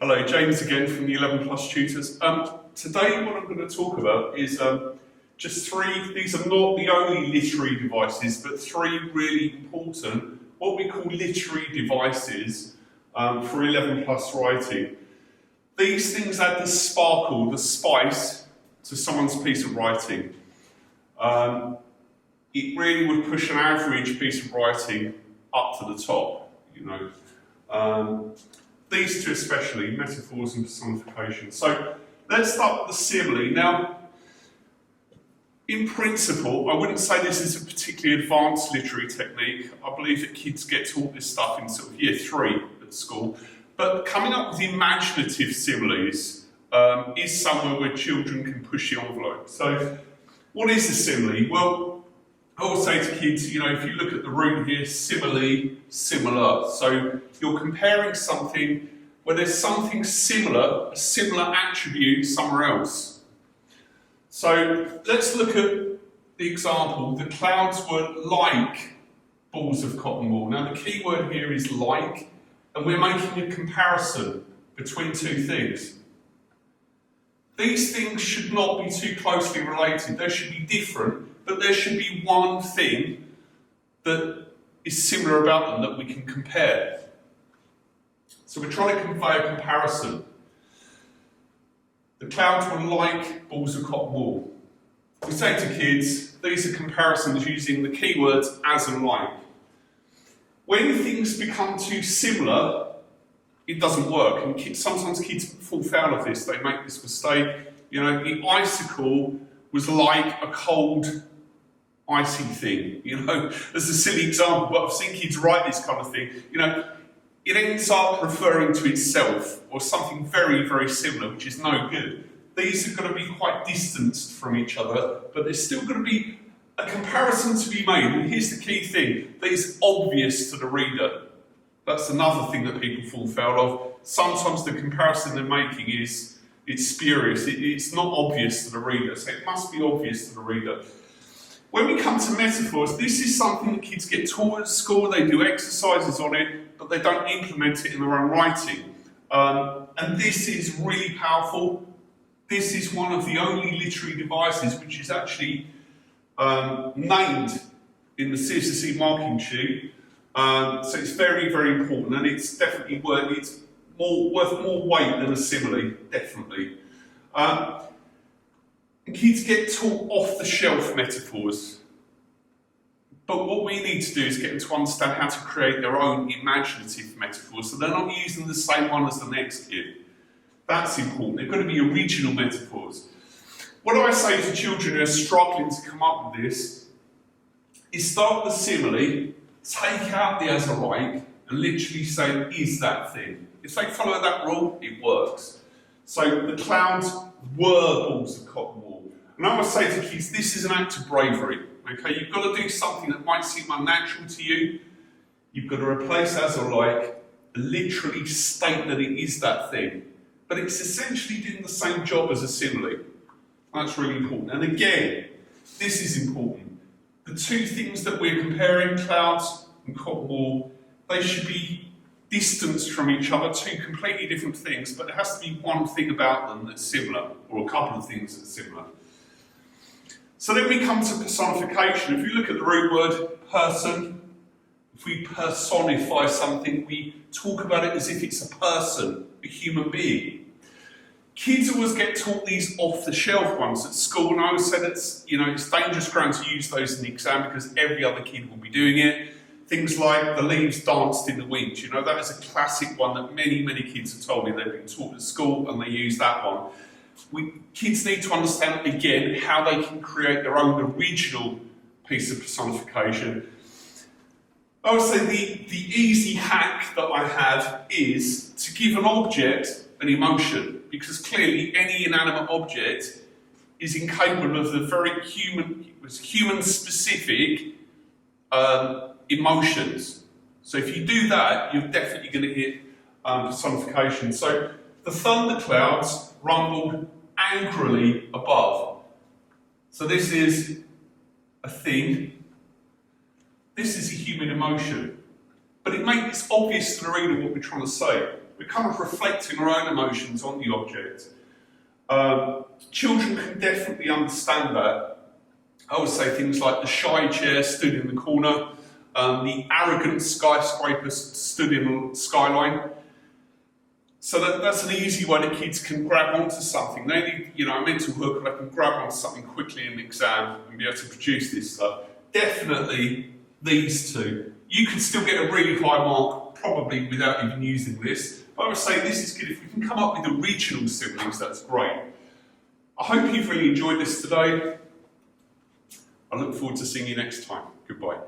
Hello, James again from the 11 Plus Tutors. Today what I'm going to talk about is just three, these are not the only literary devices, but three really important, what we call literary devices for 11 plus writing. These things add the sparkle, the spice to someone's piece of writing. It really would push an average piece of writing up to the top, you know. These two especially, metaphors and personification. So let's start with the simile. Now, in principle, I wouldn't say this is a particularly advanced literary technique. I believe that kids get taught this stuff in sort of year 3 at school. But coming up with imaginative similes is somewhere where children can push the envelope. So what is a simile? Well, I always say to kids, you know, if you look at the root here, simile, similar. So you're comparing something where there's something similar, a similar attribute somewhere else. So let's look at the example. The clouds were like balls of cotton wool. Now the key word here is like, and we're making a comparison between two things. These things should not be too closely related. They should be different. But there should be one thing that is similar about them that we can compare. So we're trying to convey a comparison. The clouds were like balls of cotton wool. We say to kids, these are comparisons using the keywords as and like. When things become too similar, it doesn't work. And sometimes kids fall foul of this. They make this mistake. You know, the icicle was like a cold, icy thing, you know. There's a silly example, but I've seen kids write this kind of thing. You know, it ends up referring to itself or something very, very similar, which is no good. These are going to be quite distanced from each other, but there's still going to be a comparison to be made. And here's the key thing, that is obvious to the reader. That's another thing that people fall foul of. Sometimes the comparison they're making it's spurious, it's not obvious to the reader, so it must be obvious to the reader. When we come to metaphors, this is something that kids get taught at school, they do exercises on it, but they don't implement it in their own writing. And this is really powerful. This is one of the only literary devices which is actually named in the CSSE marking sheet. So it's very, very important, and it's definitely worth more weight than a simile, definitely. Kids get taught off-the-shelf metaphors, but what we need to do is get them to understand how to create their own imaginative metaphors, so they're not using the same one as the next kid. That's important. They've got to be original metaphors. What do I say to children who are struggling to come up with this? Is start with the simile, take out the as a like, and literally say, is that thing? If they follow that rule, it works. So the clouds were balls of cotton wool. And I would say to kids, this is an act of bravery. Okay, you've got to do something that might seem unnatural to you. You've got to replace as or like, literally state that it is that thing. But it's essentially doing the same job as a simile. That's really important. And again, this is important. The two things that we're comparing, clouds and cotton wool, they should be distanced from each other, two completely different things, but there has to be one thing about them that's similar, or a couple of things that's similar. So then we come to personification. If you look at the root word person, if we personify something, we talk about it as if it's a person, a human being. Kids always get taught these off-the-shelf ones at school, and I always say that's, you know, it's dangerous ground to use those in the exam because every other kid will be doing it. Things like the leaves danced in the wind, you know, that is a classic one that many, many kids have told me they've been taught at school and they use that one. Kids need to understand, again, how they can create their own original piece of personification. I would say the easy hack that I have is to give an object an emotion, because clearly any inanimate object is incapable of the very human-specific emotions. So if you do that, you're definitely going to hit personification. So the thunderclouds rumbled angrily above. So this is a thing. This is a human emotion. But it makes it obvious to the reader what we're trying to say. we're kind of reflecting our own emotions on the object. Children can definitely understand that. I would say things like the shy chair stood in the corner, the arrogant skyscraper stood in the skyline. So that's an easy way that kids can grab onto something. They need, you know, a mental hook, they can grab onto something quickly in an exam and be able to produce this stuff. Definitely these two. You can still get a really high mark, probably without even using this. But I would say this is good. If we can come up with original similes, that's great. I hope you've really enjoyed this today. I look forward to seeing you next time. Goodbye.